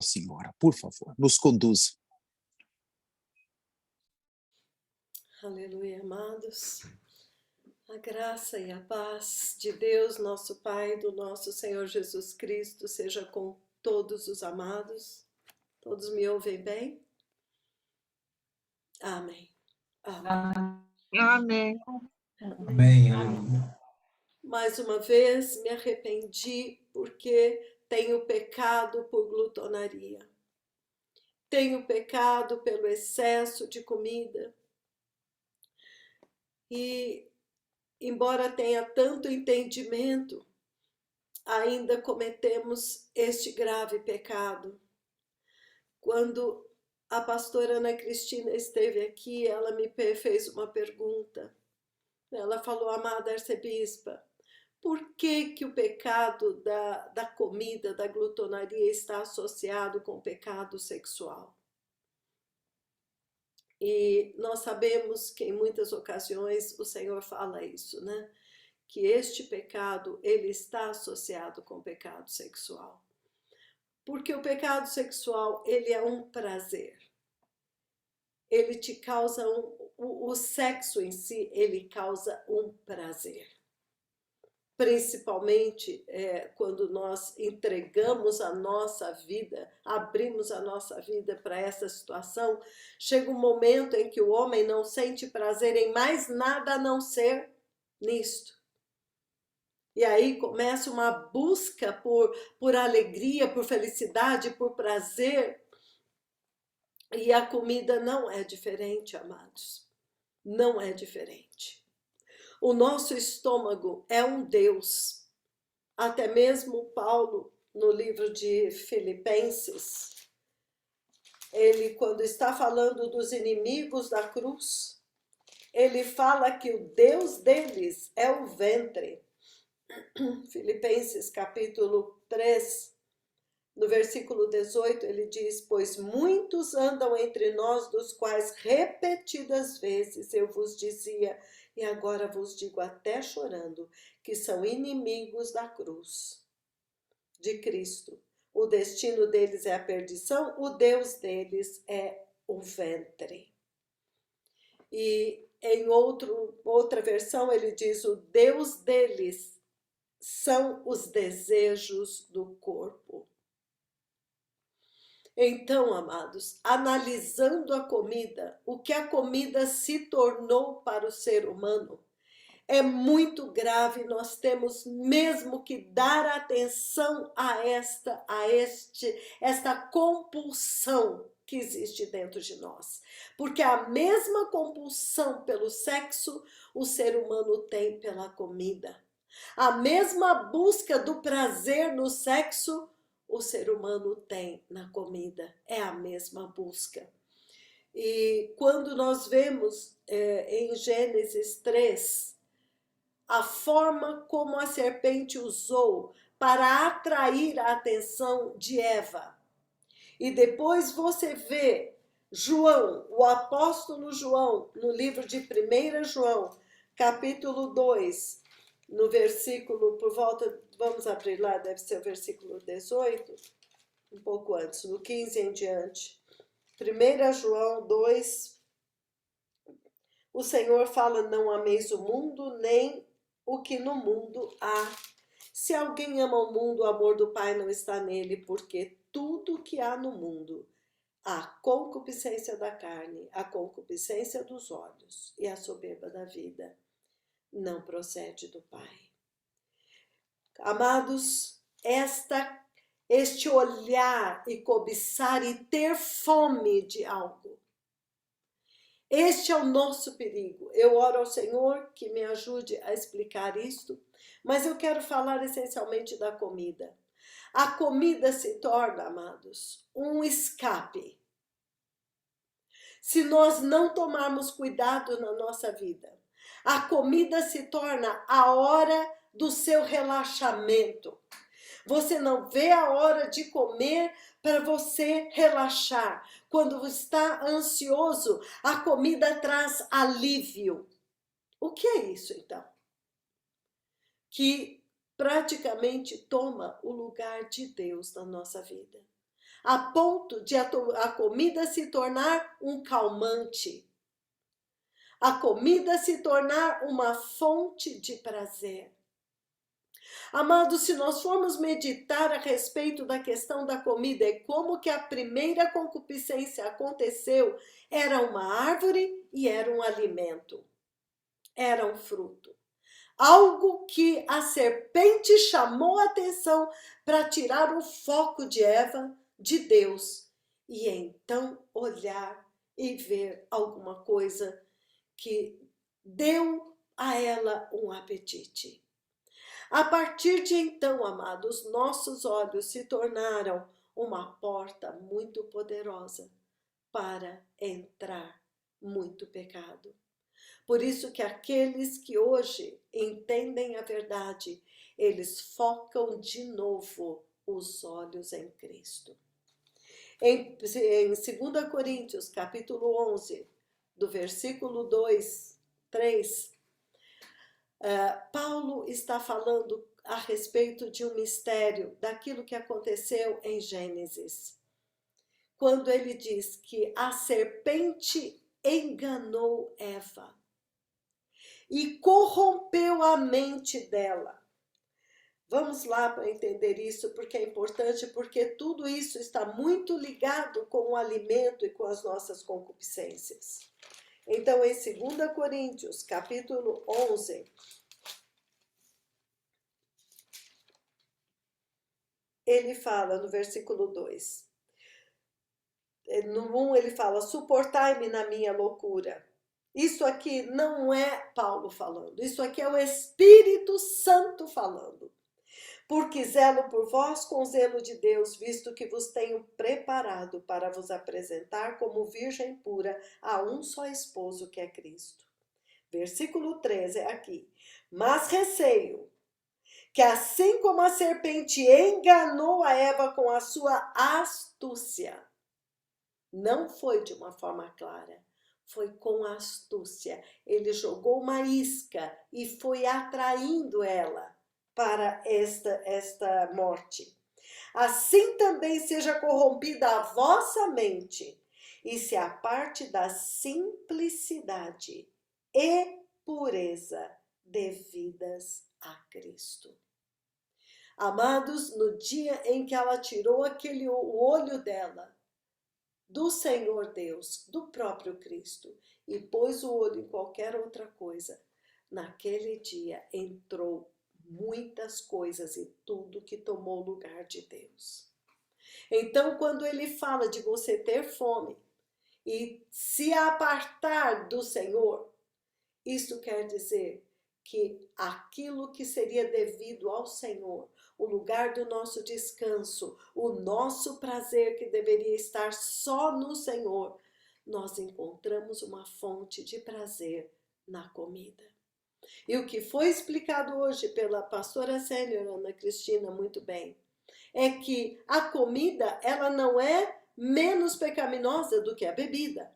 Senhora, por favor, nos conduza. Aleluia, amados. A graça e a paz de Deus, nosso Pai, do nosso Senhor Jesus Cristo, seja com todos os amados. Todos me ouvem bem? Amém. Amém. Amém. Amém, aleluia. Mais uma vez me arrependi porque tenho pecado por glutonaria. Tenho pecado pelo excesso de comida. E, embora tenha tanto entendimento, ainda cometemos este grave pecado. Quando a pastora Ana Cristina esteve aqui, ela me fez uma pergunta. Ela falou: amada arcebispa, por que que o pecado da comida, da glutonaria, está associado com o pecado sexual? E nós sabemos que em muitas ocasiões o Senhor fala isso, né? Que este pecado, ele está associado com o pecado sexual. Porque o pecado sexual, ele é um prazer. Ele te causa o sexo em si, ele causa um prazer. Principalmente quando nós entregamos a nossa vida, abrimos a nossa vida para essa situação, chega um momento em que o homem não sente prazer em mais nada a não ser nisto. E aí começa uma busca por alegria, por felicidade, por prazer. E a comida não é diferente, amados. Não é diferente. O nosso estômago é um Deus. Até mesmo Paulo, no livro de Filipenses, ele, quando está falando dos inimigos da cruz, ele fala que o Deus deles é o ventre. Filipenses capítulo 3, no versículo 18, ele diz: pois muitos andam entre nós, dos quais repetidas vezes eu vos dizia, e agora vos digo até chorando, que são inimigos da cruz de Cristo. O destino deles é a perdição, o Deus deles é o ventre. E em outra versão ele diz: o Deus deles são os desejos do corpo. Então, amados, analisando a comida, o que a comida se tornou para o ser humano, é muito grave. Nós temos mesmo que dar atenção a esta compulsão que existe dentro de nós. Porque a mesma compulsão pelo sexo o ser humano tem pela comida. A mesma busca do prazer no sexo o ser humano tem na comida. É a mesma busca. E quando nós vemos em Gênesis 3, a forma como a serpente usou para atrair a atenção de Eva. E depois você vê João, o apóstolo João, no livro de 1 João, capítulo 2, no versículo, por volta, vamos abrir lá, deve ser o versículo 18, um pouco antes, no 15 em diante. 1 João 2, o Senhor fala: não ameis o mundo, nem o que no mundo há. Se alguém ama o mundo, o amor do Pai não está nele, porque tudo que há no mundo, a concupiscência da carne, a concupiscência dos olhos e a soberba da vida, não procede do Pai. Amados, este olhar e cobiçar e ter fome de algo, este é o nosso perigo. Eu oro ao Senhor que me ajude a explicar isto, mas eu quero falar essencialmente da comida. A comida se torna, amados, um escape. Se nós não tomarmos cuidado na nossa vida, a comida se torna a hora do seu relaxamento. Você não vê a hora de comer para você relaxar. Quando está ansioso, a comida traz alívio. O que é isso, então? Que praticamente toma o lugar de Deus na nossa vida. a ponto de a comida se tornar um calmante, a comida se tornar uma fonte de prazer. Amados, se nós formos meditar a respeito da questão da comida e como que a primeira concupiscência aconteceu, era uma árvore e era um alimento, era um fruto. Algo que a serpente chamou a atenção para tirar o foco de Eva de Deus e então olhar e ver alguma coisa que deu a ela um apetite. A partir de então, amados, nossos olhos se tornaram uma porta muito poderosa para entrar muito pecado. Por isso que aqueles que hoje entendem a verdade, eles focam de novo os olhos em Cristo. Em 2 Coríntios, capítulo 11, do versículo 2, 3, Paulo está falando a respeito de um mistério, daquilo que aconteceu em Gênesis. Quando ele diz que a serpente enganou Eva e corrompeu a mente dela. Vamos lá para entender isso, porque é importante, porque tudo isso está muito ligado com o alimento e com as nossas concupiscências. Então, em 2 Coríntios, capítulo 11, ele fala no versículo 2. No 1 ele fala, suportai-me na minha loucura. Isso aqui não é Paulo falando, isso aqui é o Espírito Santo falando. Porque zelo por vós com zelo de Deus, visto que vos tenho preparado para vos apresentar como virgem pura a um só esposo que é Cristo. Versículo 13 é aqui. Mas receio que assim como a serpente enganou a Eva com a sua astúcia, não foi de uma forma clara, foi com astúcia. Ele jogou uma isca e foi atraindo ela para esta morte. Assim também seja corrompida a vossa mente e se aparte da simplicidade e pureza devidas a Cristo. Amados, no dia em que ela tirou o olho dela do Senhor Deus, do próprio Cristo, e pôs o olho em qualquer outra coisa, naquele dia entrou muitas coisas e tudo que tomou lugar de Deus. Então, quando ele fala de você ter fome e se apartar do Senhor, isso quer dizer que aquilo que seria devido ao Senhor, o lugar do nosso descanso, o nosso prazer que deveria estar só no Senhor, nós encontramos uma fonte de prazer na comida. E o que foi explicado hoje pela pastora sênior Ana Cristina muito bem, é que a comida, ela não é menos pecaminosa do que a bebida.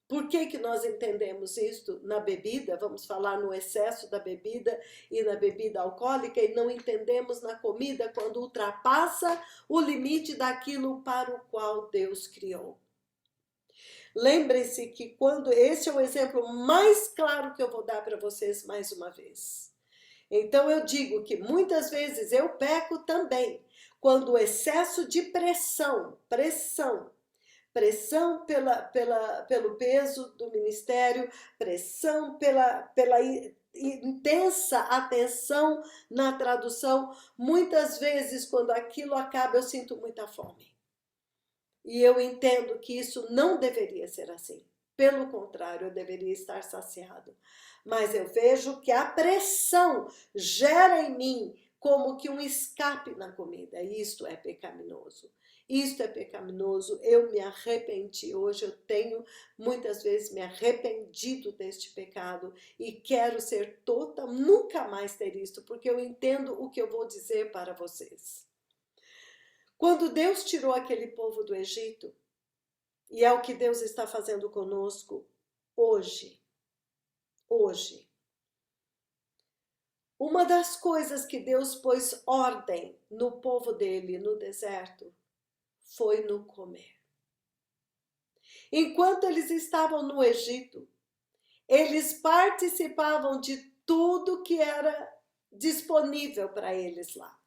Por que que nós entendemos isto na bebida? Vamos falar no excesso da bebida e na bebida alcoólica e não entendemos na comida quando ultrapassa o limite daquilo para o qual Deus criou. Lembrem-se que esse é o exemplo mais claro que eu vou dar para vocês mais uma vez. Então eu digo que muitas vezes eu peco também quando o excesso de pressão pelo peso do ministério, pressão pela intensa atenção na tradução. Muitas vezes, quando aquilo acaba, eu sinto muita fome. E eu entendo que isso não deveria ser assim. Pelo contrário, eu deveria estar saciado. Mas eu vejo que a pressão gera em mim como que um escape na comida. E isto é pecaminoso. Isto é pecaminoso, eu me arrependi hoje, eu tenho muitas vezes me arrependido deste pecado e quero ser nunca mais ter isto, porque eu entendo o que eu vou dizer para vocês. Quando Deus tirou aquele povo do Egito, e é o que Deus está fazendo conosco hoje, uma das coisas que Deus pôs ordem no povo dele no deserto foi no comer. Enquanto eles estavam no Egito, eles participavam de tudo que era disponível para eles lá.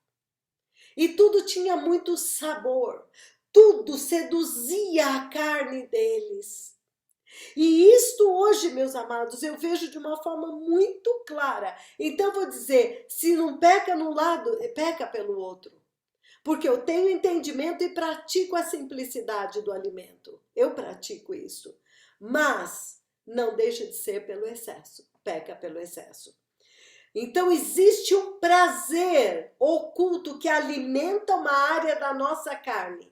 E tudo tinha muito sabor, tudo seduzia a carne deles. E isto hoje, meus amados, eu vejo de uma forma muito clara. Então vou dizer, se não peca num lado, peca pelo outro. Porque eu tenho entendimento e pratico a simplicidade do alimento. Eu pratico isso. Mas não deixa de ser pelo excesso. Peca pelo excesso. Então existe um prazer oculto que alimenta uma área da nossa carne,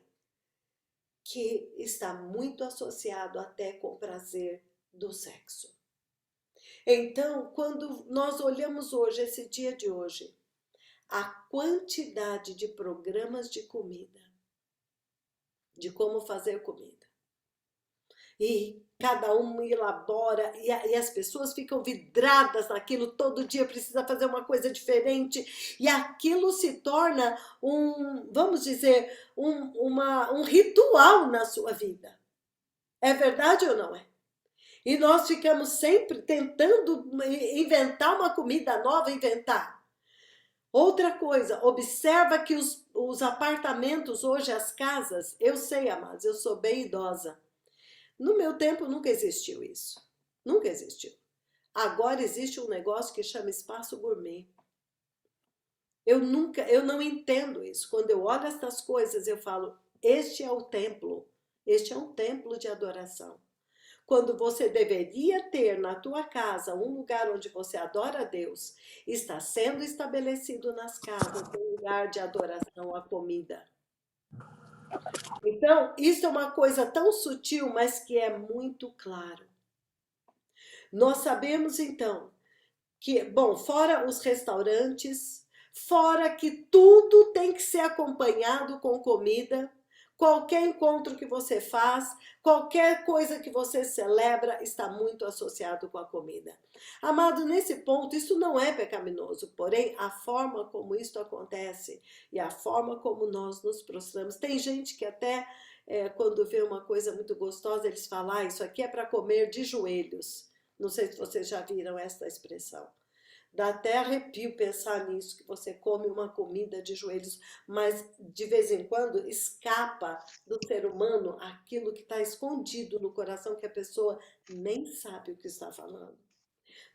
que está muito associado até com o prazer do sexo. Então, quando nós olhamos hoje, esse dia de hoje, a quantidade de programas de comida, de como fazer comida, e cada um elabora, e as pessoas ficam vidradas naquilo, todo dia precisa fazer uma coisa diferente, e aquilo se torna vamos dizer, um ritual na sua vida. É verdade ou não é? E nós ficamos sempre tentando inventar uma comida nova, Outra coisa, observa que os apartamentos hoje, as casas, eu sei, amados, eu sou bem idosa. No meu tempo nunca existiu isso. Nunca existiu. Agora existe um negócio que chama espaço gourmet. Eu não entendo isso. Quando eu olho essas coisas, eu falo, este é o templo. Este é um templo de adoração. Quando você deveria ter na tua casa um lugar onde você adora a Deus, está sendo estabelecido nas casas um lugar de adoração à comida. Então, isso é uma coisa tão sutil, mas que é muito claro. Nós sabemos, então, que, bom, fora os restaurantes, fora que tudo tem que ser acompanhado com comida, qualquer encontro que você faz, qualquer coisa que você celebra está muito associado com a comida. Amado, nesse ponto, isso não é pecaminoso, porém, a forma como isso acontece e a forma como nós nos prostramos. Tem gente que até, quando vê uma coisa muito gostosa, eles falam, isso aqui é para comer de joelhos. Não sei se vocês já viram essa expressão. Dá até arrepio pensar nisso, que você come uma comida de joelhos, mas de vez em quando escapa do ser humano aquilo que está escondido no coração, que a pessoa nem sabe o que está falando.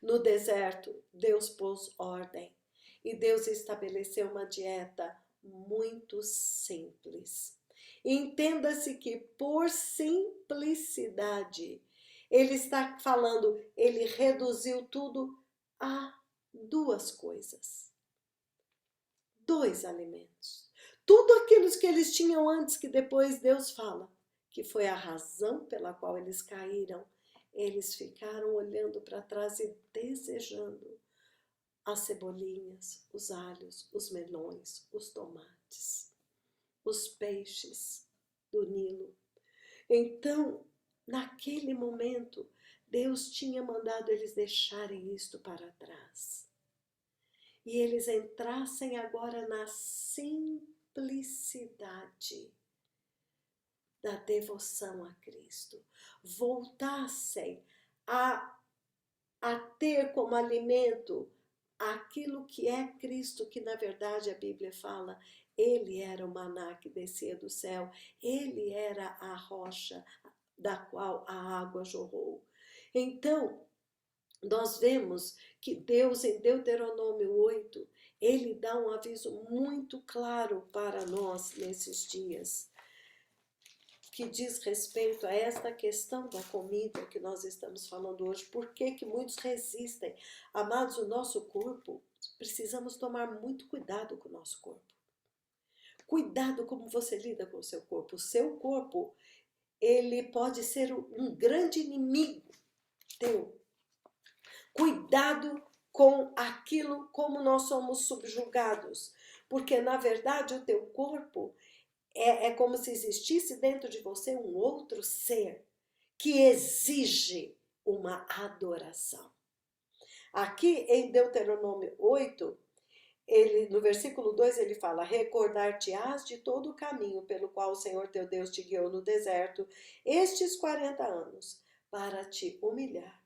No deserto, Deus pôs ordem e Deus estabeleceu uma dieta muito simples. Entenda-se que por simplicidade, ele está falando, ele reduziu tudo a duas coisas, 2 alimentos. Tudo aquilo que eles tinham antes, que depois Deus fala, que foi a razão pela qual eles caíram, eles ficaram olhando para trás e desejando as cebolinhas, os alhos, os melões, os tomates, os peixes do Nilo. Então, naquele momento, Deus tinha mandado eles deixarem isto para trás. E eles entrassem agora na simplicidade da devoção a Cristo. Voltassem a ter como alimento aquilo que é Cristo, que na verdade a Bíblia fala, ele era o maná que descia do céu, ele era a rocha da qual a água jorrou. Então, nós vemos que Deus, em Deuteronômio 8, ele dá um aviso muito claro para nós nesses dias, que diz respeito a esta questão da comida que nós estamos falando hoje. Por que que muitos resistem? Amados, o nosso corpo, precisamos tomar muito cuidado com o nosso corpo. Cuidado como você lida com o seu corpo. O seu corpo, ele pode ser um grande inimigo teu. Cuidado com aquilo como nós somos subjugados, porque na verdade o teu corpo é como se existisse dentro de você um outro ser que exige uma adoração. Aqui em Deuteronômio 8, no versículo 2 ele fala: recordar-te-ás de todo o caminho pelo qual o Senhor teu Deus te guiou no deserto estes 40 anos, para te humilhar,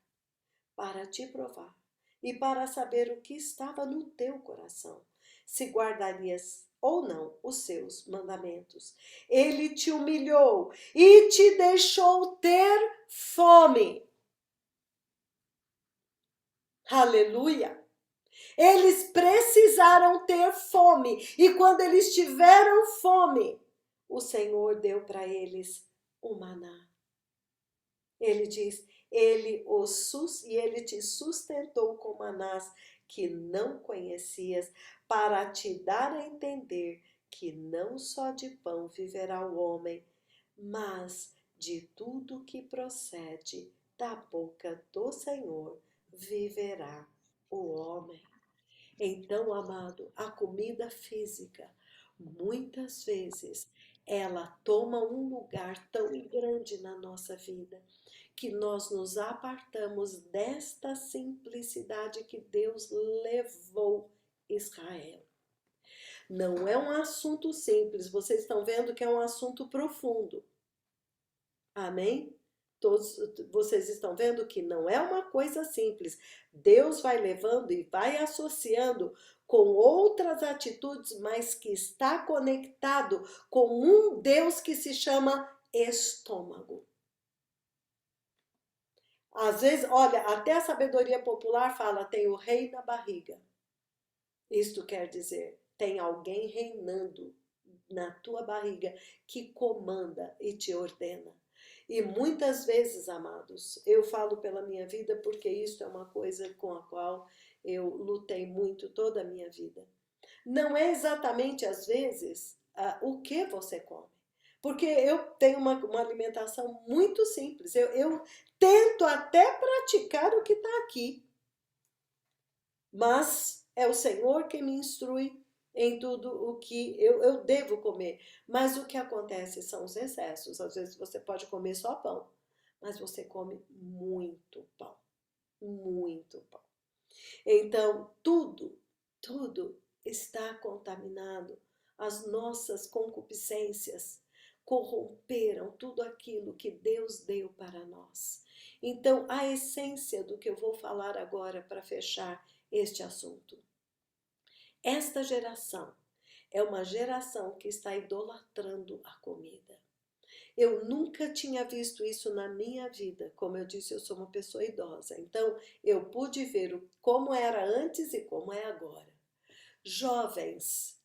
para te provar e para saber o que estava no teu coração, se guardarias ou não os seus mandamentos. Ele te humilhou e te deixou ter fome. Aleluia! Eles precisaram ter fome, e quando eles tiveram fome, o Senhor deu para eles o maná. Ele diz: ele te sustentou com manás que não conhecias, para te dar a entender que não só de pão viverá o homem, mas de tudo que procede da boca do Senhor viverá o homem. Então, amado, a comida física, muitas vezes, ela toma um lugar tão grande na nossa vida, que nós nos apartamos desta simplicidade que Deus levou Israel. Não é um assunto simples, vocês estão vendo que é um assunto profundo. Amém? Todos vocês estão vendo que não é uma coisa simples. Deus vai levando e vai associando com outras atitudes, mas que está conectado com um Deus que se chama estômago. Às vezes, olha, até a sabedoria popular fala, tem o rei na barriga. Isto quer dizer, tem alguém reinando na tua barriga que comanda e te ordena. E muitas vezes, amados, eu falo pela minha vida porque isso é uma coisa com a qual eu lutei muito toda a minha vida. Não é exatamente, às vezes, o que você come. Porque eu tenho uma alimentação muito simples. Eu tento até praticar o que está aqui. Mas é o Senhor que me instrui em tudo o que eu devo comer. Mas o que acontece são os excessos. Às vezes você pode comer só pão, mas você come muito pão. Muito pão. Então, tudo está contaminado. As nossas concupiscências corromperam tudo aquilo que Deus deu para nós. Então, a essência do que eu vou falar agora para fechar este assunto. Esta geração é uma geração que está idolatrando a comida. Eu nunca tinha visto isso na minha vida. Como eu disse, eu sou uma pessoa idosa. Então, eu pude ver como era antes e como é agora. Jovens,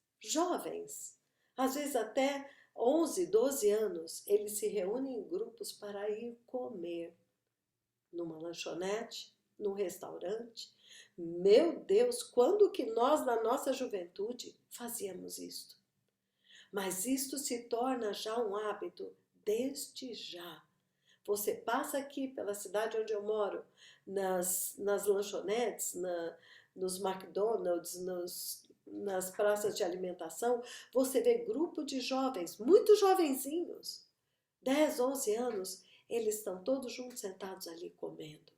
às vezes até 11, 12 anos, eles se reúnem em grupos para ir comer numa lanchonete, num restaurante. Meu Deus, quando que nós, na nossa juventude, fazíamos isto? Mas isto se torna já um hábito desde já. Você passa aqui pela cidade onde eu moro, nas lanchonetes, nos McDonald's, nas praças de alimentação, você vê grupo de jovens, muito jovenzinhos, 10, 11 anos, eles estão todos juntos sentados ali comendo.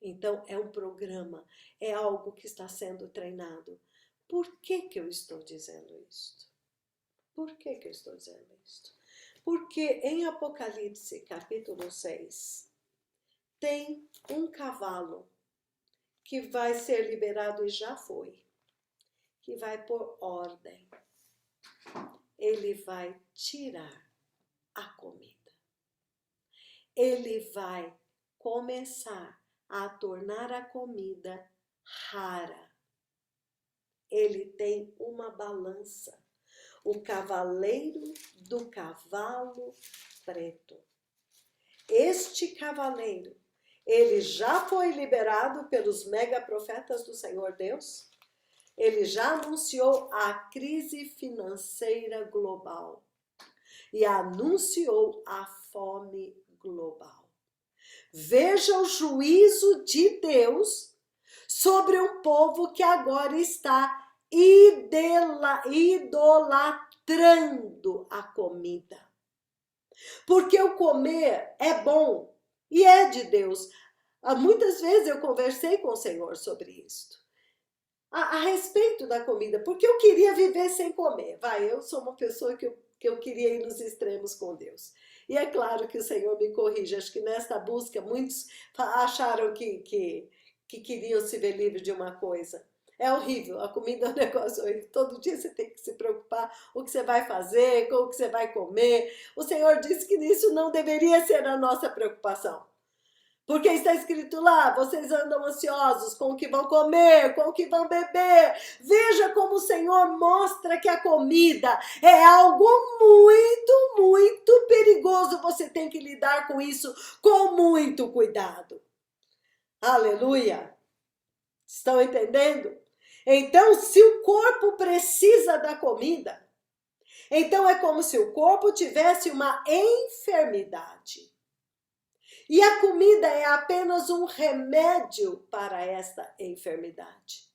Então, é um programa, é algo que está sendo treinado. Por que eu estou dizendo isto? Por que eu estou dizendo isto? Porque em Apocalipse, capítulo 6, tem um cavalo que vai ser liberado e já foi, que vai pôr ordem. Ele vai tirar a comida. Ele vai começar a tornar a comida rara. Ele tem uma balança. O cavaleiro do cavalo preto. Este cavaleiro, ele já foi liberado pelos mega profetas do Senhor Deus. Ele já anunciou a crise financeira global e anunciou a fome global. Veja o juízo de Deus sobre um povo que agora está idolatrando a comida. Porque o comer é bom e é de Deus. Muitas vezes eu conversei com o Senhor sobre isto. a respeito da comida, porque eu queria viver sem comer. Eu sou uma pessoa que eu queria ir nos extremos com Deus. E é claro que o Senhor me corrige. Acho que nesta busca muitos acharam que queriam se ver livre de uma coisa. É horrível, a comida é um negócio horrível. Todo dia você tem que se preocupar o que você vai fazer, com o que você vai comer. O Senhor disse que isso não deveria ser a nossa preocupação. Porque está escrito lá, vocês andam ansiosos com o que vão comer, com o que vão beber. Veja como o Senhor mostra que a comida é algo muito, muito perigoso. Você tem que lidar com isso com muito cuidado. Aleluia! Estão entendendo? Então, se o corpo precisa da comida, então é como se o corpo tivesse uma enfermidade. E a comida é apenas um remédio para esta enfermidade.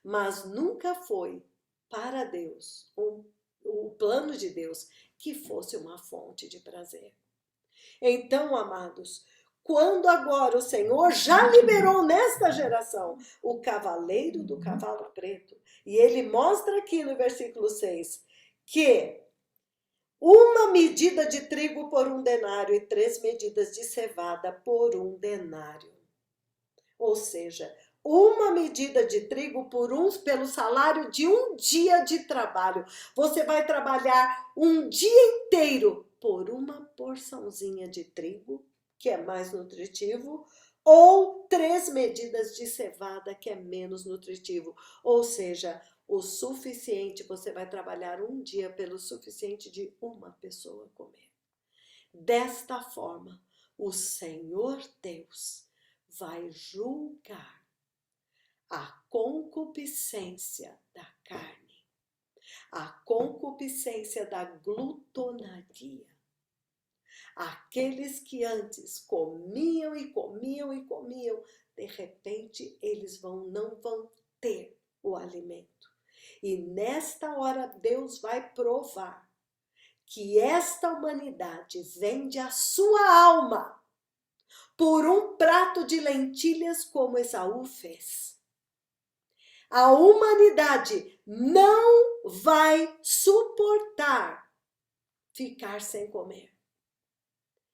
Mas nunca foi para Deus, o plano de Deus, que fosse uma fonte de prazer. Então, amados, quando agora o Senhor já liberou nesta geração o cavaleiro do cavalo preto, e ele mostra aqui no versículo 6 que uma medida de trigo por 1 denário e 3 medidas de cevada por 1 denário. Ou seja, uma medida de trigo pelo salário de um dia de trabalho. Você vai trabalhar um dia inteiro por uma porçãozinha de trigo, que é mais nutritivo, ou 3 medidas de cevada, que é menos nutritivo. Ou seja, o suficiente, você vai trabalhar um dia pelo suficiente de uma pessoa comer. Desta forma, o Senhor Deus vai julgar a concupiscência da carne, a concupiscência da glutonaria. Aqueles que antes comiam e comiam e comiam, de repente eles não vão ter o alimento. E nesta hora Deus vai provar que esta humanidade vende a sua alma por um prato de lentilhas como Esaú fez. A humanidade não vai suportar ficar sem comer.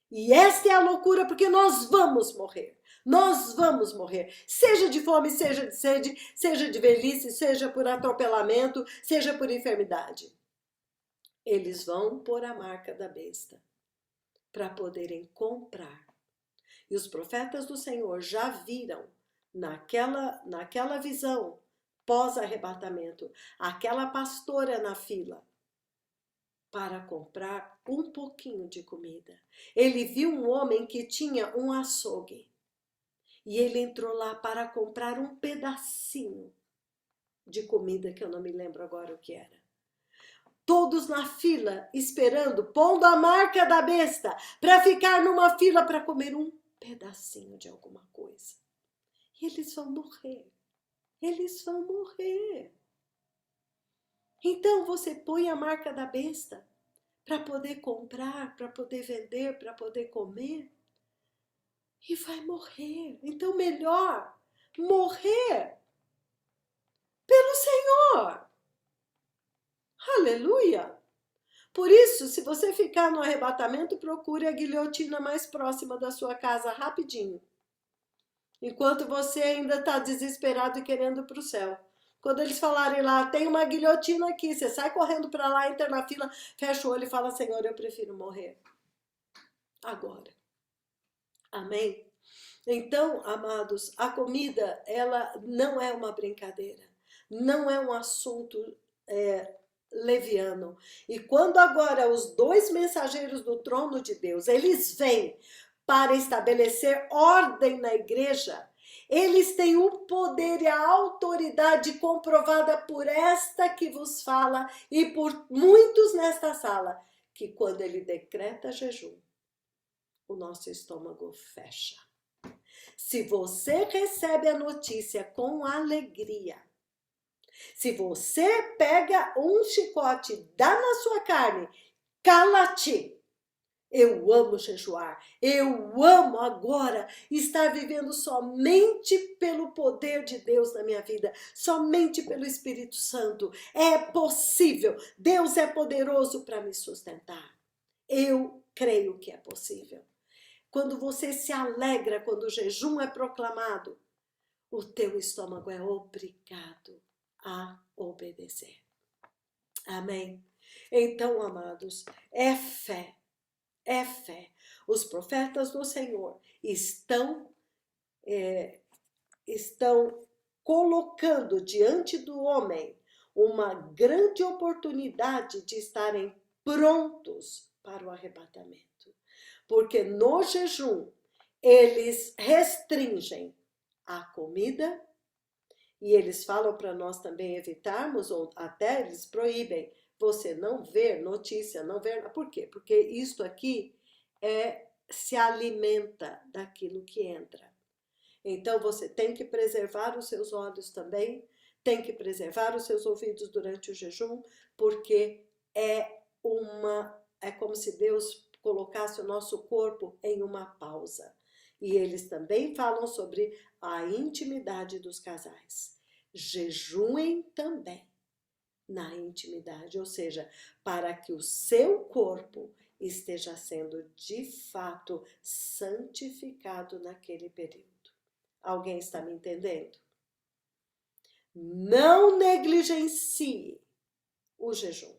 E esta é a loucura, porque nós vamos morrer. Nós vamos morrer, seja de fome, seja de sede, seja de velhice, seja por atropelamento, seja por enfermidade. Eles vão pôr a marca da besta para poderem comprar. E os profetas do Senhor já viram naquela visão pós-arrebatamento, aquela pastora na fila para comprar um pouquinho de comida. Ele viu um homem que tinha um açougue. E ele entrou lá para comprar um pedacinho de comida, que eu não me lembro agora o que era. Todos na fila, esperando, pondo a marca da besta, para ficar numa fila para comer um pedacinho de alguma coisa. E eles vão morrer. Eles vão morrer. Então você põe a marca da besta para poder comprar, para poder vender, para poder comer. E vai morrer. Então, melhor morrer pelo Senhor. Aleluia! Por isso, se você ficar no arrebatamento, procure a guilhotina mais próxima da sua casa rapidinho. Enquanto você ainda está desesperado e querendo ir para o céu. Quando eles falarem lá, tem uma guilhotina aqui, você sai correndo para lá, entra na fila, fecha o olho e fala, Senhor, eu prefiro morrer agora. Amém? Então, amados, a comida, ela não é uma brincadeira. Não é um assunto leviano. E quando agora os 2 mensageiros do trono de Deus, eles vêm para estabelecer ordem na igreja, eles têm o poder e a autoridade comprovada por esta que vos fala e por muitos nesta sala, que quando ele decreta jejum, o nosso estômago fecha. Se você recebe a notícia com alegria, se você pega um chicote, dá na sua carne, cala-te, Eu amo jejuar, eu amo agora estar vivendo somente pelo poder de Deus na minha vida, somente pelo Espírito Santo. É possível, Deus é poderoso para me sustentar. Eu creio que é possível. Quando você se alegra, quando o jejum é proclamado, o teu estômago é obrigado a obedecer. Amém? Então, amados, é fé. É fé. Os profetas do Senhor estão colocando diante do homem uma grande oportunidade de estarem prontos para o arrebatamento. Porque no jejum, eles restringem a comida e eles falam para nós também evitarmos, ou até eles proíbem você não ver notícia, não ver. Por quê? Porque isto aqui se alimenta daquilo que entra. Então você tem que preservar os seus olhos também, tem que preservar os seus ouvidos durante o jejum, porque é como se Deus colocasse o nosso corpo em uma pausa. E eles também falam sobre a intimidade dos casais. Jejuem também na intimidade, ou seja, para que o seu corpo esteja sendo de fato santificado naquele período. Alguém está me entendendo? Não negligencie o jejum.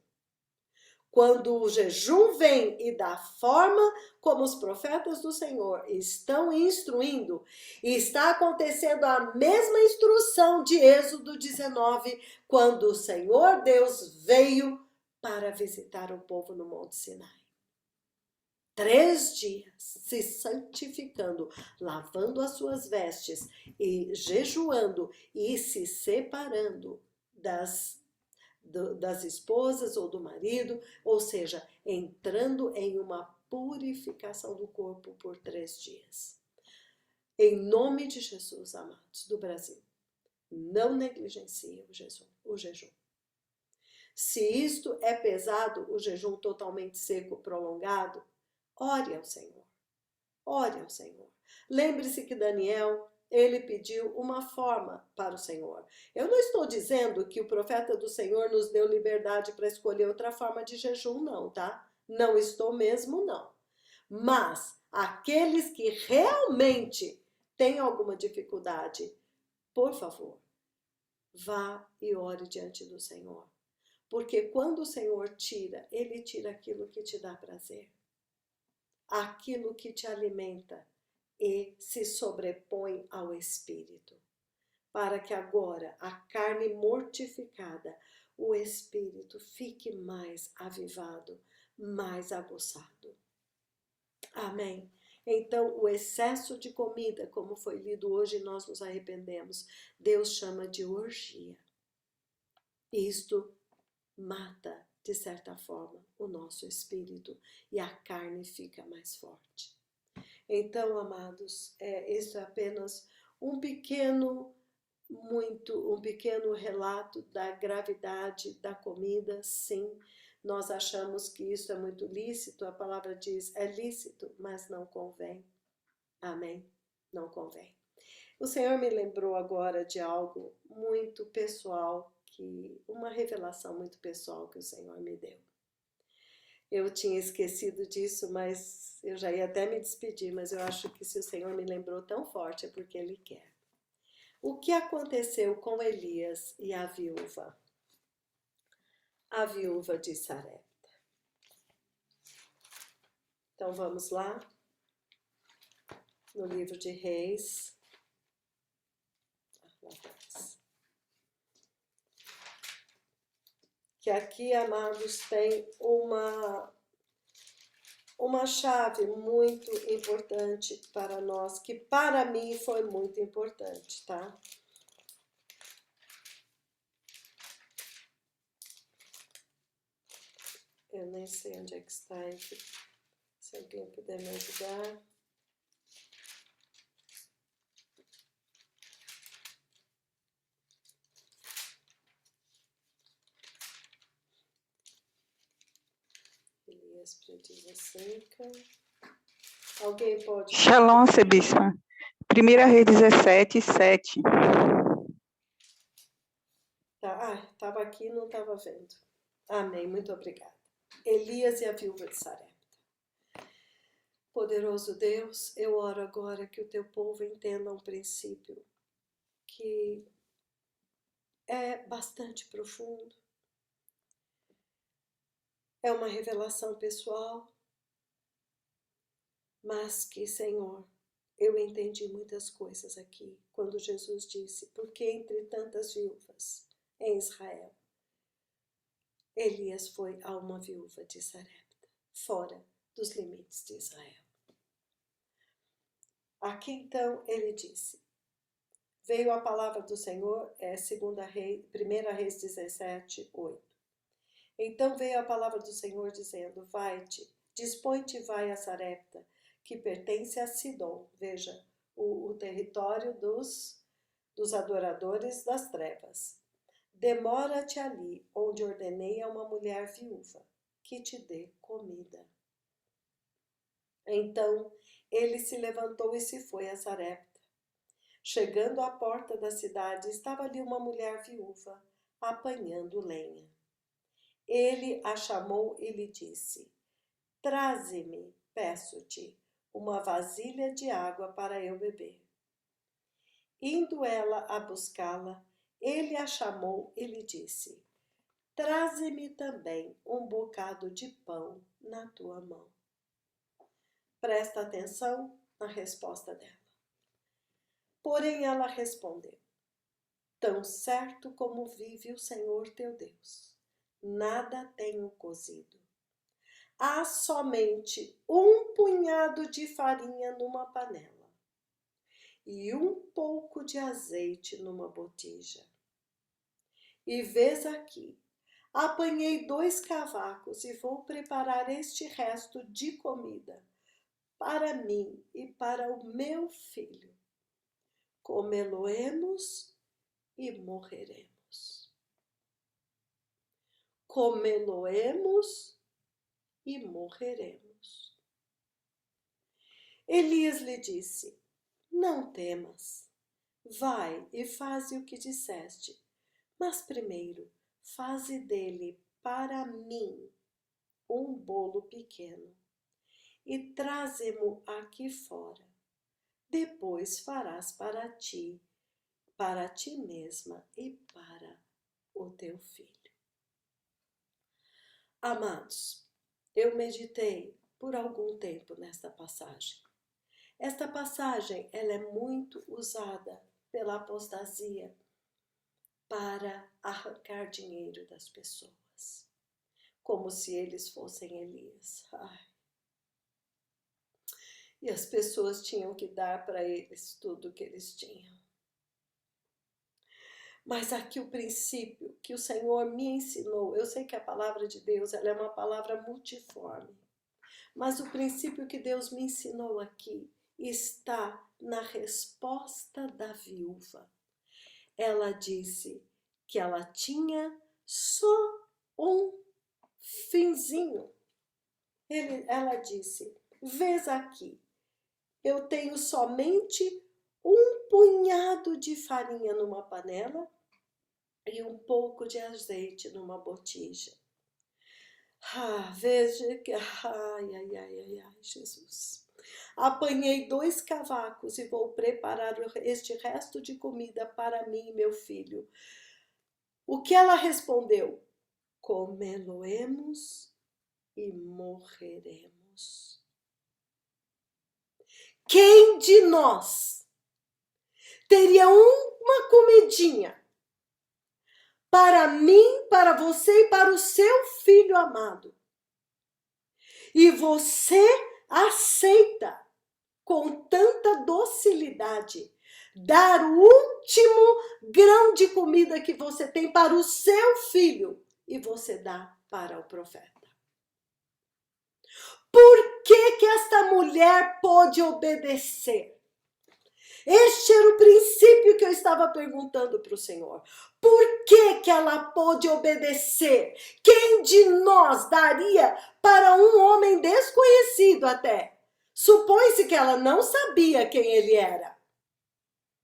Quando o jejum vem e da forma como os profetas do Senhor estão instruindo, e está acontecendo a mesma instrução de Êxodo 19, quando o Senhor Deus veio para visitar o povo no Monte Sinai. 3 dias se santificando, lavando as suas vestes e jejuando e se separando das esposas ou do marido, ou seja, entrando em uma purificação do corpo por 3 dias. Em nome de Jesus, amados do Brasil, não negligencie o jejum. Se isto é pesado, o jejum totalmente seco, prolongado, ore ao Senhor. Ore ao Senhor. Lembre-se que Daniel, ele pediu uma forma para o Senhor. Eu não estou dizendo que o profeta do Senhor nos deu liberdade para escolher outra forma de jejum, não, tá? Não estou mesmo, não. Mas aqueles que realmente têm alguma dificuldade, por favor, vá e ore diante do Senhor. Porque quando o Senhor tira, Ele tira aquilo que te dá prazer, aquilo que te alimenta e se sobrepõe ao Espírito, para que agora a carne mortificada, o Espírito fique mais avivado, mais aguçado. Amém? Então, o excesso de comida, como foi lido hoje, nós nos arrependemos. Deus chama de orgia. Isto mata, de certa forma, o nosso espírito e a carne fica mais forte. Então, amados, isso é apenas um pequeno relato da gravidade da comida. Sim, nós achamos que isso é muito lícito, a palavra diz, é lícito, mas não convém. Amém? Não convém. O Senhor me lembrou agora de algo muito pessoal, uma revelação muito pessoal que o Senhor me deu. Eu tinha esquecido disso, mas eu já ia até me despedir, mas eu acho que se o Senhor me lembrou tão forte é porque Ele quer. O que aconteceu com Elias e a viúva? A viúva de Sarepta. Então vamos lá, no livro de Reis. Que aqui, amados, tem uma chave muito importante para nós, que para mim foi muito importante, tá? Eu nem sei onde é que está aqui. Se alguém puder me ajudar. véspera diz assim. Alguém pode... Shalom, Arcebispa. 1 Reis 17, 7. Tá, estava aqui e não estava vendo. Amém, muito obrigada. Elias e a viúva de Sarepta. Poderoso Deus, eu oro agora que o teu povo entenda um princípio que é bastante profundo. É uma revelação pessoal, mas que, Senhor, eu entendi muitas coisas aqui, quando Jesus disse, porque entre tantas viúvas em Israel, Elias foi a uma viúva de Sarepta, fora dos limites de Israel. Aqui então ele disse, veio a palavra do Senhor, 1 Reis 17, 8. Então veio a palavra do Senhor dizendo, vai-te, dispõe-te e vai a Sarepta, que pertence a Sidom, veja, o território dos adoradores das trevas. Demora-te ali, onde ordenei a uma mulher viúva, que te dê comida. Então ele se levantou e se foi a Sarepta. Chegando à porta da cidade, estava ali uma mulher viúva, apanhando lenha. Ele a chamou e lhe disse, traze-me, peço-te, uma vasilha de água para eu beber. Indo ela a buscá-la, ele a chamou e lhe disse, traze-me também um bocado de pão na tua mão. Presta atenção na resposta dela. Porém ela respondeu, tão certo como vive o Senhor teu Deus, nada tenho cozido. Há somente um punhado de farinha numa panela e um pouco de azeite numa botija. E vês aqui, apanhei 2 cavacos e vou preparar este resto de comida para mim e para o meu filho. Comê-lo-emos e morreremos. Comê-lo-emos e morreremos. Elias lhe disse, não temas, vai e faze o que disseste, mas primeiro faze dele para mim um bolo pequeno e traze-mo aqui fora. Depois farás para ti mesma e para o teu filho. Amados, eu meditei por algum tempo nesta passagem. Esta passagem ela é muito usada pela apostasia para arrancar dinheiro das pessoas, como se eles fossem Elias. E as pessoas tinham que dar para eles tudo o que eles tinham. Mas aqui o princípio que o Senhor me ensinou, eu sei que a palavra de Deus ela é uma palavra multiforme, mas o princípio que Deus me ensinou aqui está na resposta da viúva. Ela disse que ela tinha só um finzinho. Ela disse, vês aqui, eu tenho somente um punhado de farinha numa panela e um pouco de azeite numa botija. Veja que... Ai, Jesus. Apanhei 2 cavacos e vou preparar este resto de comida para mim e meu filho. O que ela respondeu? Comê-lo-emos e morreremos. Quem de nós teria uma comidinha para mim, para você e para o seu filho amado? E você aceita com tanta docilidade dar o último grão de comida que você tem para o seu filho e você dá para o profeta. Por que esta mulher pôde obedecer? Este era o princípio que eu estava perguntando para o Senhor. Por que que ela pôde obedecer? Quem de nós daria para um homem desconhecido até? Supõe-se que ela não sabia quem ele era.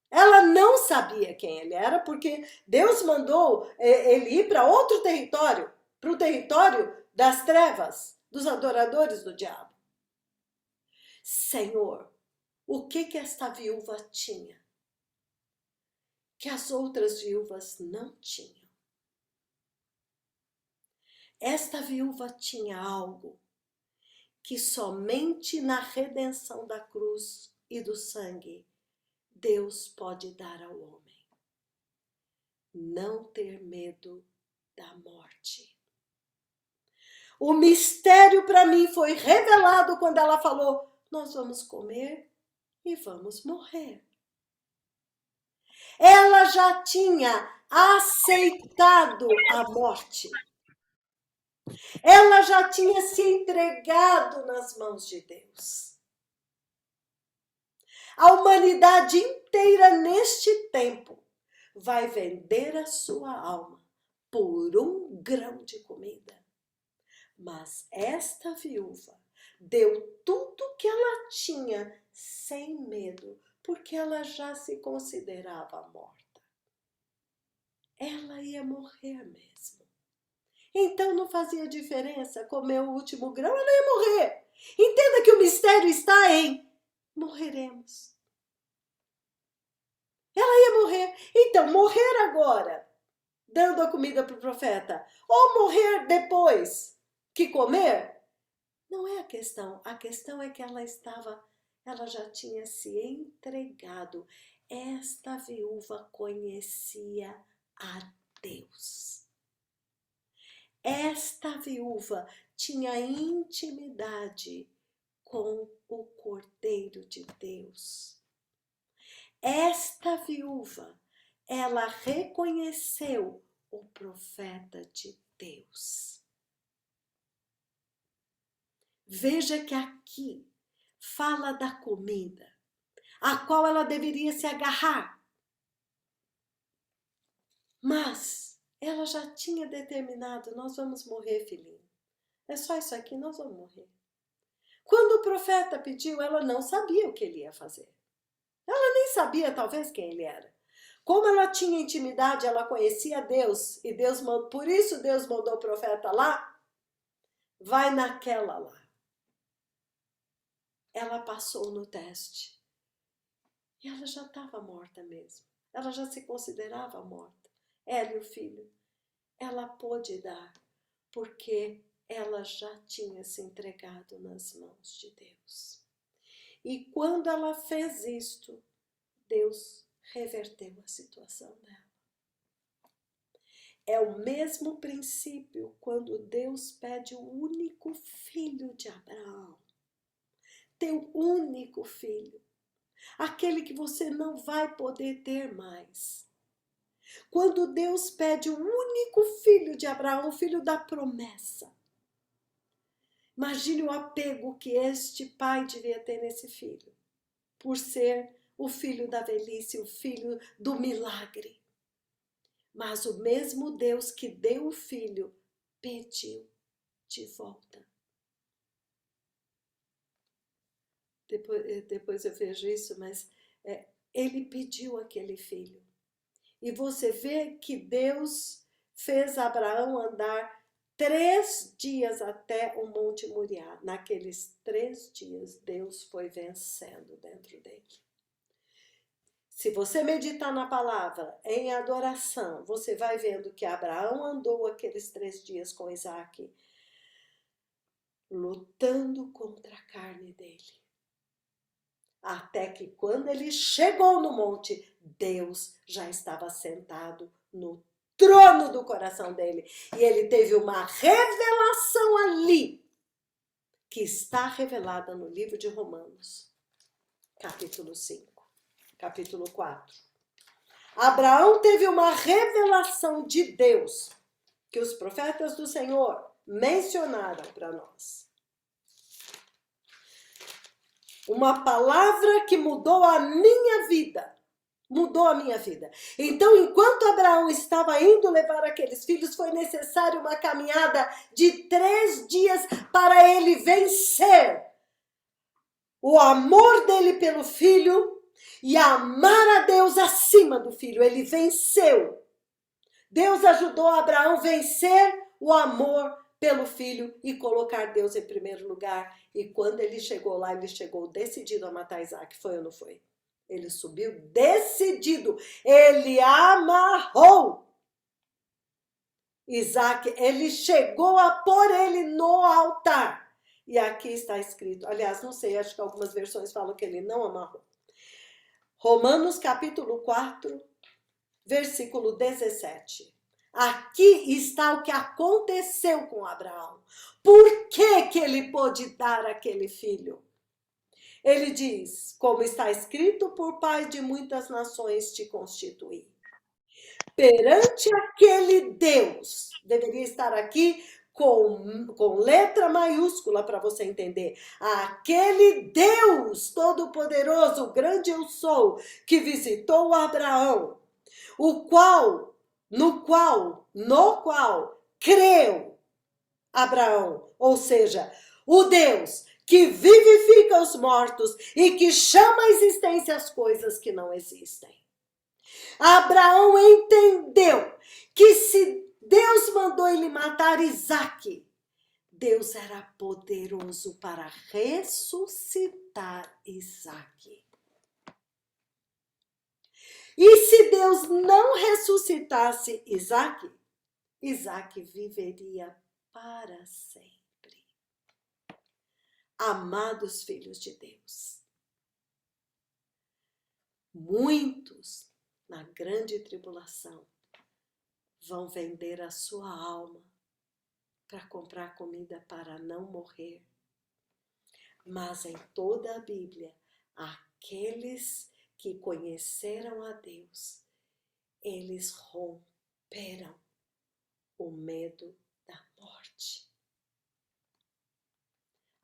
Ela não sabia quem ele era porque Deus mandou ele ir para outro território, para o território das trevas, dos adoradores do diabo. Senhor, o que esta viúva tinha que as outras viúvas não tinham? Esta viúva tinha algo que somente na redenção da cruz e do sangue Deus pode dar ao homem. Não ter medo da morte. O mistério para mim foi revelado quando ela falou: nós vamos comer e vamos morrer. Ela já tinha aceitado a morte. Ela já tinha se entregado nas mãos de Deus. A humanidade inteira neste tempo vai vender a sua alma por um grão de comida. Mas esta viúva deu tudo que ela tinha sem medo, porque ela já se considerava morta. Ela ia morrer mesmo. Então não fazia diferença comer o último grão, ela ia morrer. Entenda que o mistério está em morreremos. Ela ia morrer. Então, morrer agora, dando a comida para o profeta, ou morrer depois que comer, não é a questão. A questão é que ela já tinha se entregado. Esta viúva conhecia a Deus. Esta viúva tinha intimidade com o Cordeiro de Deus. Esta viúva, ela reconheceu o profeta de Deus. Veja que aqui fala da comida, a qual ela deveria se agarrar. Mas ela já tinha determinado: nós vamos morrer, filhinho. É só isso aqui, nós vamos morrer. Quando o profeta pediu, ela não sabia o que ele ia fazer. Ela nem sabia, talvez, quem ele era. Como ela tinha intimidade, ela conhecia Deus, e por isso Deus mandou o profeta lá, vai naquela lá. Ela passou no teste. E ela já estava morta mesmo. Ela já se considerava morta. Ela e o filho. Ela pôde dar, porque ela já tinha se entregado nas mãos de Deus. E quando ela fez isto, Deus reverteu a situação dela. É o mesmo princípio quando Deus pede o único filho de Abraão. Teu único filho. Aquele que você não vai poder ter mais. Quando Deus pede o único filho de Abraão, o filho da promessa. Imagine o apego que este pai devia ter nesse filho. Por ser o filho da velhice, o filho do milagre. Mas o mesmo Deus que deu o filho, pediu de volta. Depois eu vejo isso, mas ele pediu aquele filho. E você vê que Deus fez Abraão andar 3 dias até o Monte Moriá. Naqueles 3 dias, Deus foi vencendo dentro dele. Se você meditar na palavra, em adoração, você vai vendo que Abraão andou aqueles 3 dias com Isaac, lutando contra a carne dele. Até que quando ele chegou no monte, Deus já estava sentado no trono do coração dele. E ele teve uma revelação ali, que está revelada no livro de Romanos, capítulo 5, capítulo 4. Abraão teve uma revelação de Deus, que os profetas do Senhor mencionaram para nós. Uma palavra que mudou a minha vida. Mudou a minha vida. Então, enquanto Abraão estava indo levar aqueles filhos, foi necessário uma caminhada de 3 dias para ele vencer o amor dele pelo filho e amar a Deus acima do filho. Ele venceu. Deus ajudou Abraão a vencer o amor pelo filho e colocar Deus em primeiro lugar. E quando ele chegou lá, ele chegou decidido a matar Isaac. Foi ou não foi? Ele subiu decidido. Ele amarrou Isaac. Ele chegou a pôr ele no altar. E aqui está escrito. Aliás, não sei, acho que algumas versões falam que ele não amarrou. Romanos capítulo 4, versículo 17. Aqui está o que aconteceu com Abraão. Por que ele pôde dar aquele filho? Ele diz, como está escrito, por pai de muitas nações te constituí. Perante aquele Deus, deveria estar aqui com letra maiúscula para você entender. Aquele Deus todo-poderoso, grande eu sou, que visitou Abraão, no qual creu Abraão, ou seja, o Deus que vivifica os mortos e que chama à existência as coisas que não existem. Abraão entendeu que se Deus mandou ele matar Isaac, Deus era poderoso para ressuscitar Isaac. E se Deus não ressuscitasse Isaac, Isaac viveria para sempre. Amados filhos de Deus, muitos na grande tribulação vão vender a sua alma para comprar comida para não morrer. Mas em toda a Bíblia, aqueles que conheceram a Deus, eles romperam o medo da morte.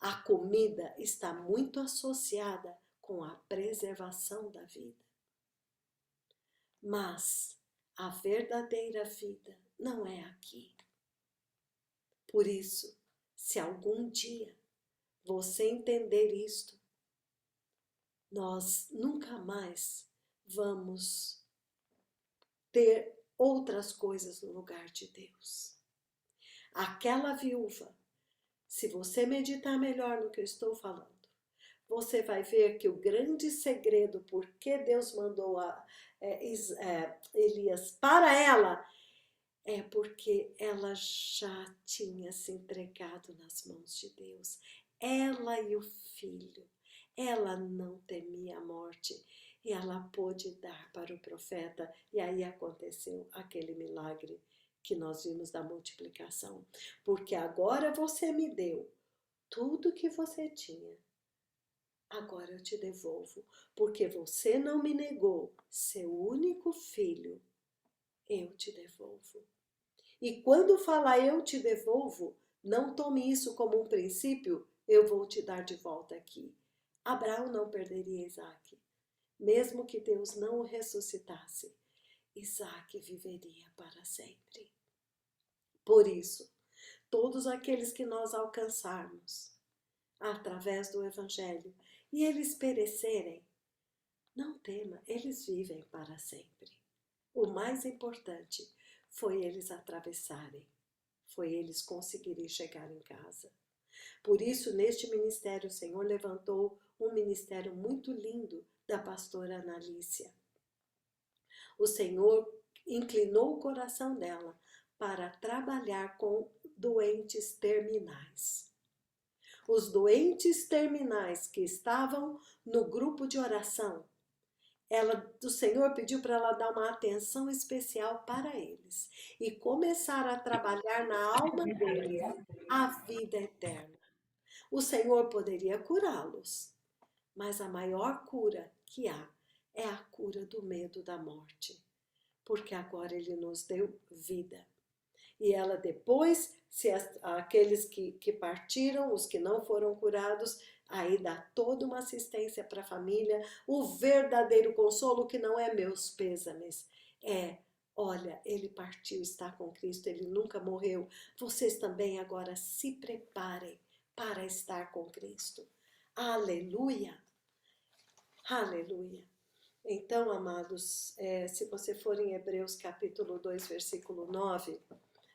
A comida está muito associada com a preservação da vida. Mas a verdadeira vida não é aqui. Por isso, se algum dia você entender isto, nós nunca mais vamos ter outras coisas no lugar de Deus. Aquela viúva, se você meditar melhor no que eu estou falando, você vai ver que o grande segredo por que Deus mandou Elias para ela é porque ela já tinha se entregado nas mãos de Deus. Ela e o filho, ela não temia a morte. E ela pôde dar para o profeta. E aí aconteceu aquele milagre que nós vimos da multiplicação. Porque agora você me deu tudo que você tinha. Agora eu te devolvo. Porque você não me negou seu único filho. Eu te devolvo. E quando falar eu te devolvo, não tome isso como um princípio, eu vou te dar de volta aqui. Abraão não perderia Isaac. Mesmo que Deus não o ressuscitasse, Isaac viveria para sempre. Por isso, todos aqueles que nós alcançarmos através do Evangelho e eles perecerem, não tema, eles vivem para sempre. O mais importante foi eles atravessarem, foi eles conseguirem chegar em casa. Por isso, neste ministério, o Senhor levantou um ministério muito lindo da pastora Analícia. O Senhor inclinou o coração dela para trabalhar com doentes terminais. Os doentes terminais que estavam no grupo de oração, o Senhor pediu para ela dar uma atenção especial para eles e começar a trabalhar na alma deles a vida eterna. O Senhor poderia curá-los, mas a maior cura que há é a cura do medo da morte, porque agora Ele nos deu vida. E ela depois, se aqueles que partiram, os que não foram curados, Aí dá toda uma assistência para a família, o verdadeiro consolo que não é meus pêsames, olha, ele partiu, está com Cristo, ele nunca morreu. Vocês também agora se preparem para estar com Cristo. Aleluia! Aleluia! Então, amados, se você for em Hebreus capítulo 2, versículo 9,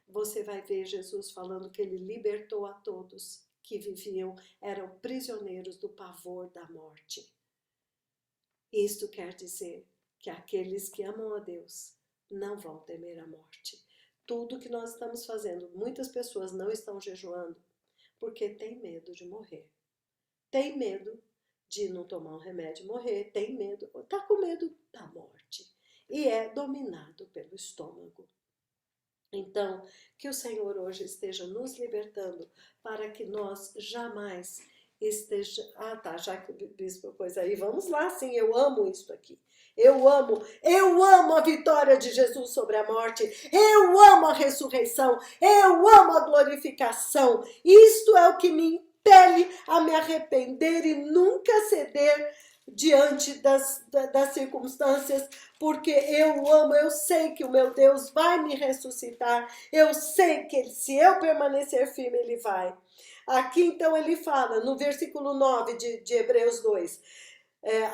você vai ver Jesus falando que ele libertou a todos que viviam, eram prisioneiros do pavor da morte. Isto quer dizer que aqueles que amam a Deus não vão temer a morte. Tudo que nós estamos fazendo, muitas pessoas não estão jejuando porque tem medo de morrer. Tem medo de não tomar um remédio e morrer, tem medo, está com medo da morte. E é dominado pelo estômago. Então, que o Senhor hoje esteja nos libertando para que nós jamais esteja... Ah, tá, já que o bispo pôs aí, vamos lá, sim, eu amo isso aqui. Eu amo a vitória de Jesus sobre a morte, eu amo a ressurreição, eu amo a glorificação. Isto é o que me impele a me arrepender e nunca ceder diante das circunstâncias, porque eu amo, eu sei que o meu Deus vai me ressuscitar, eu sei que se eu permanecer firme, ele vai. Aqui então ele fala, no versículo 9 de Hebreus 2,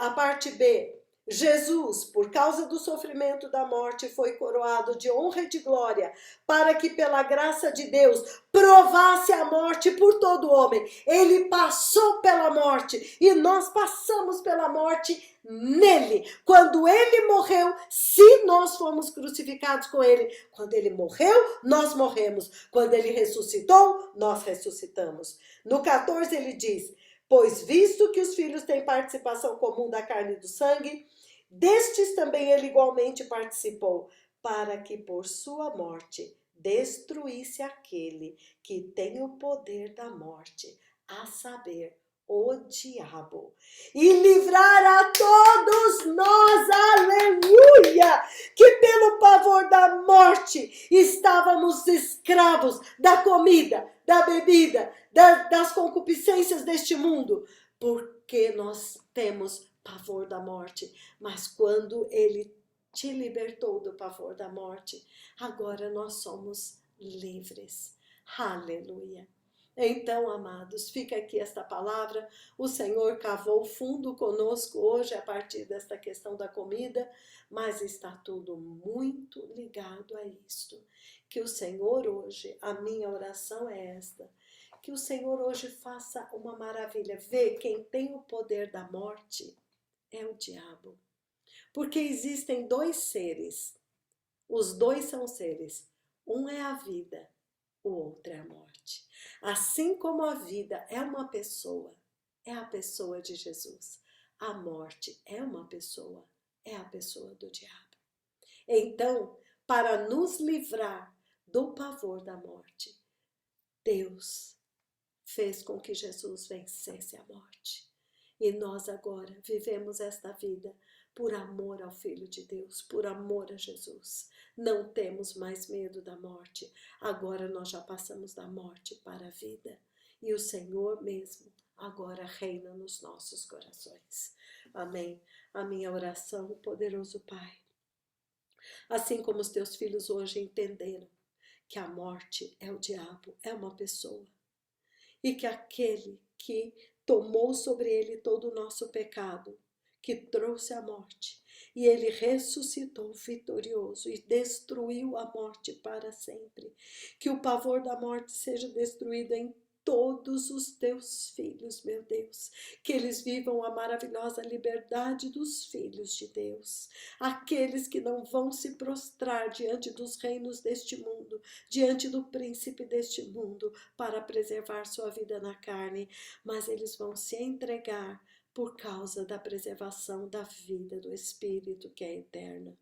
a parte B, Jesus, por causa do sofrimento da morte, foi coroado de honra e de glória, para que pela graça de Deus provasse a morte por todo homem. Ele passou pela morte e nós passamos pela morte nele. Quando ele morreu, se nós fomos crucificados com ele, quando ele morreu, nós morremos. Quando ele ressuscitou, nós ressuscitamos. No 14 ele diz, pois visto que os filhos têm participação comum da carne e do sangue, destes também ele igualmente participou, para que por sua morte destruísse aquele que tem o poder da morte, a saber, o diabo, e livrar a todos nós, aleluia, que pelo pavor da morte estávamos escravos da comida, da bebida, das concupiscências deste mundo, porque nós temos pavor da morte, mas quando ele te libertou do pavor da morte, agora nós somos livres, aleluia. Então, amados, fica aqui esta palavra, o Senhor cavou fundo conosco hoje a partir desta questão da comida, mas está tudo muito ligado a isto. Que o Senhor hoje, a minha oração é esta, que o Senhor hoje faça uma maravilha. Vê, quem tem o poder da morte é o diabo. Porque existem dois seres, os dois são seres, um é a vida, o outro é a morte. Assim como a vida é uma pessoa, é a pessoa de Jesus. A morte é uma pessoa, é a pessoa do diabo. Então, para nos livrar do pavor da morte, Deus fez com que Jesus vencesse a morte. E nós agora vivemos esta vida por amor ao Filho de Deus, por amor a Jesus. Não temos mais medo da morte. Agora nós já passamos da morte para a vida. E o Senhor mesmo agora reina nos nossos corações. Amém. A minha oração, poderoso Pai. Assim como os teus filhos hoje entenderam que a morte é o diabo, é uma pessoa. E que aquele que tomou sobre ele todo o nosso pecado, que trouxe a morte, e ele ressuscitou vitorioso e destruiu a morte para sempre. Que o pavor da morte seja destruído em todos os teus filhos, meu Deus, que eles vivam a maravilhosa liberdade dos filhos de Deus, aqueles que não vão se prostrar diante dos reinos deste mundo, diante do príncipe deste mundo, para preservar sua vida na carne, mas eles vão se entregar por causa da preservação da vida do Espírito que é eterna.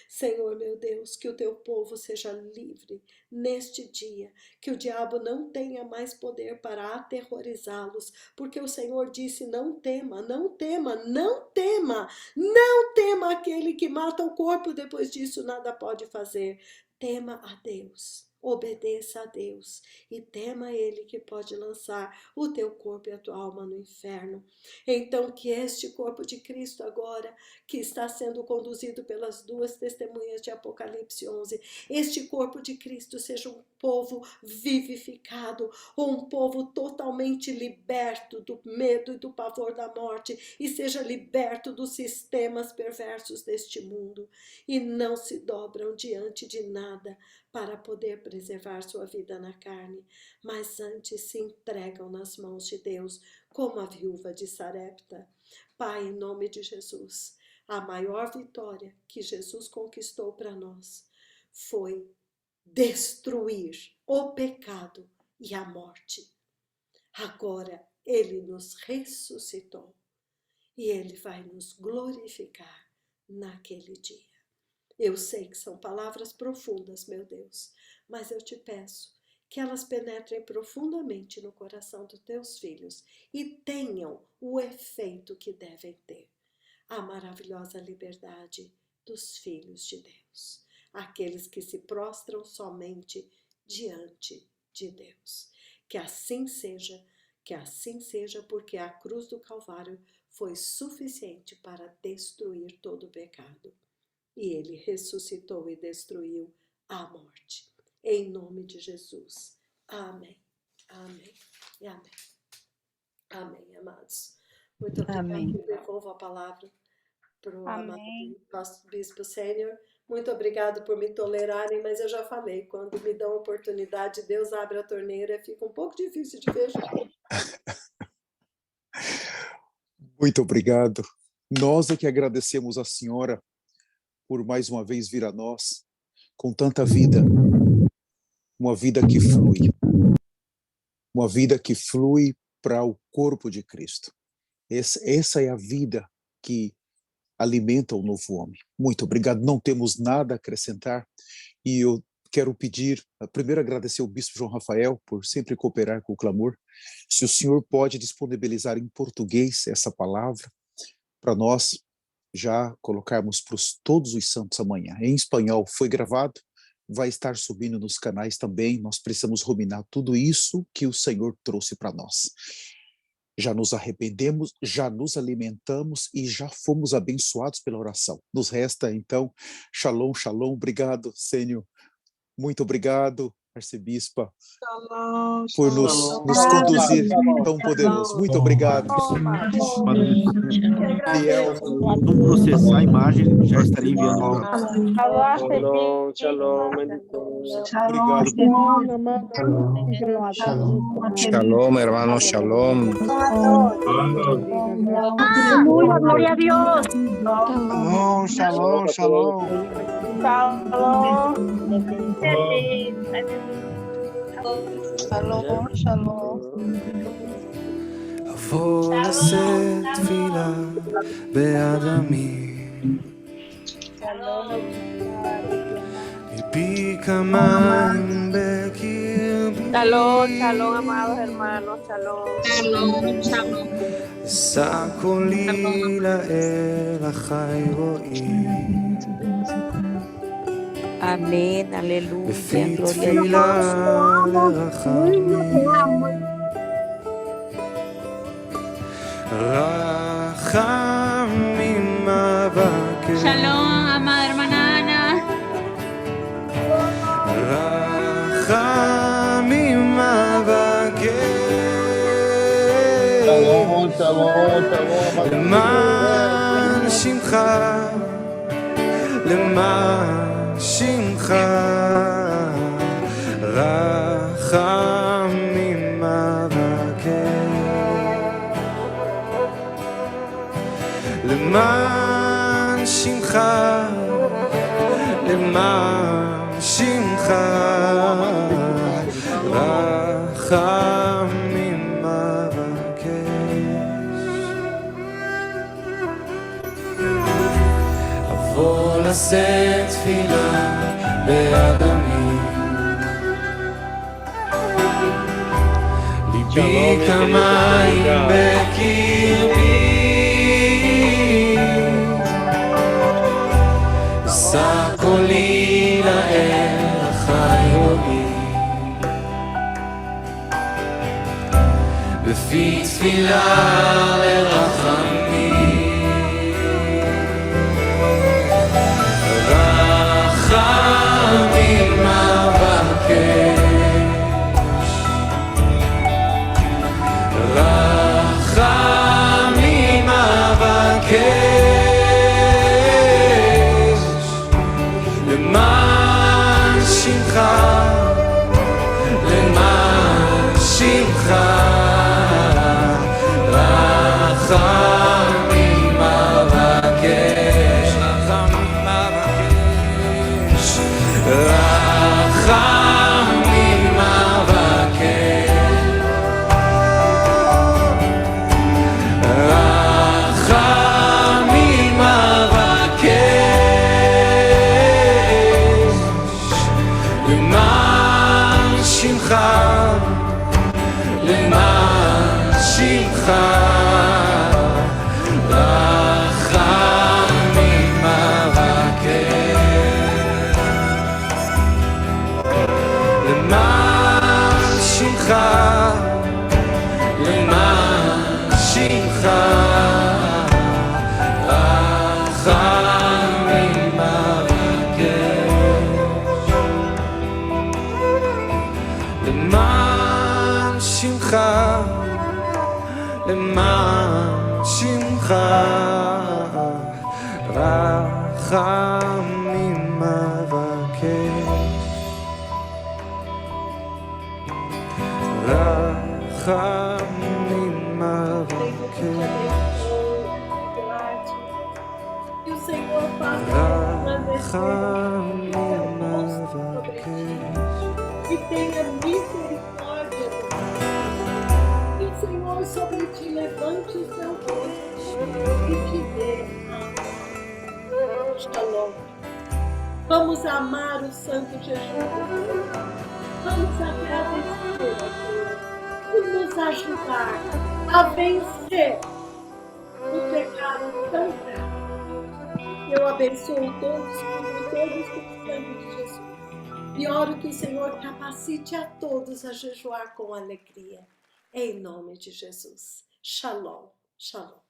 Senhor meu Deus, que o teu povo seja livre neste dia, que o diabo não tenha mais poder para aterrorizá-los, porque o Senhor disse, não tema, não tema, não tema, não tema aquele que mata o corpo, depois disso nada pode fazer. Tema a Deus, Obedeça a Deus e tema Ele que pode lançar o teu corpo e a tua alma no inferno. Então que este corpo de Cristo agora, que está sendo conduzido pelas duas testemunhas de Apocalipse 11, este corpo de Cristo seja um povo vivificado, um povo totalmente liberto do medo e do pavor da morte e seja liberto dos sistemas perversos deste mundo e não se dobram diante de nada para poder preservar sua vida na carne, mas antes se entregam nas mãos de Deus, como a viúva de Sarepta. Pai, em nome de Jesus, a maior vitória que Jesus conquistou para nós foi destruir o pecado e a morte. Agora Ele nos ressuscitou e Ele vai nos glorificar naquele dia. Eu sei que são palavras profundas, meu Deus, mas eu te peço que elas penetrem profundamente no coração dos teus filhos e tenham o efeito que devem ter. A maravilhosa liberdade dos filhos de Deus, aqueles que se prostram somente diante de Deus. Que assim seja, porque a cruz do Calvário foi suficiente para destruir todo o pecado. E Ele ressuscitou e destruiu a morte. Em nome de Jesus. Amém. Amém. E amém. Amém, amados. Muito obrigada. Amém. Eu devolvo a palavra para o amado Amém. Bispo Sênior. Muito obrigado por me tolerarem, mas eu já falei, quando me dão oportunidade, Deus abre a torneira, fica um pouco difícil de fechar. Muito obrigado. Nós é que agradecemos a senhora por mais uma vez vir a nós com tanta vida, uma vida que flui, para o corpo de Cristo. Essa é a vida que alimenta o novo homem. Muito obrigado, não temos nada a acrescentar e eu quero pedir, primeiro agradecer ao Bispo João Rafael por sempre cooperar com o clamor. Se o senhor pode disponibilizar em português essa palavra para nós já colocarmos para todos os santos amanhã. Em espanhol foi gravado, vai estar subindo nos canais também, nós precisamos ruminar tudo isso que o Senhor trouxe para nós. Já nos arrependemos, já nos alimentamos e já fomos abençoados pela oração. Nos resta então, shalom, shalom, obrigado, Sênior, muito obrigado, arcebispa, por nos conduzir tão poderoso. Muito obrigado. Liel, Não processar a imagem, já estarei enviando para Shalom, obrigado. Shalom, hermano, shalom. Aleluya, gloria a Dios. Shalom, shalom, shalom. Shalom, shalom. אבוא לשאת תפילה בעד עמי, ליבי כמים בקרבי, Shalom, shalom, amados hermanos, shalom. Shalom, shalom. אשא קולי לאל החי רואי, Amén, aleluya, לפי gloria a תפילה לרחמים. רחמים אבקש. Shalom, amada hermana Ana. רחמים אבקש. למען שמך, למען שמך, רחמים אבקש. למען שמך, למען שמך, רחמים אבקש. אבוא לשאת תפילה בעד עמי, ליבי כמים בקרבי, אשא קולי לאל החי רואי, תפילה לרחמים, רחמים אבקש, רחמים אבקש, למען שמך, למען שמך, רחמים אבקש, רחמים אבקש, רחמים אבקש, רחמים אבקש, למען שמך, למען שמך, רחמים אבקש, למען שמך, למען שמך, רחמים אבקש, למען שמך, למען שמך, רחמים אבקש, רחמים אבקש, Que o Senhor faça רחמים אבקש, e tenha misericórdia. Que o Senhor sobre ti levante o seu rosto e te dê shalom. Vamos amar o Santo Jesus. Vamos agradecer a Deus por nos ajudar a vencer o pecado tão grave. Eu abençoo todos, cubro todos com o sangue de Jesus. E oro que o Senhor capacite a todos a jejuar com alegria. Em nome de Jesus. Shalom, shalom.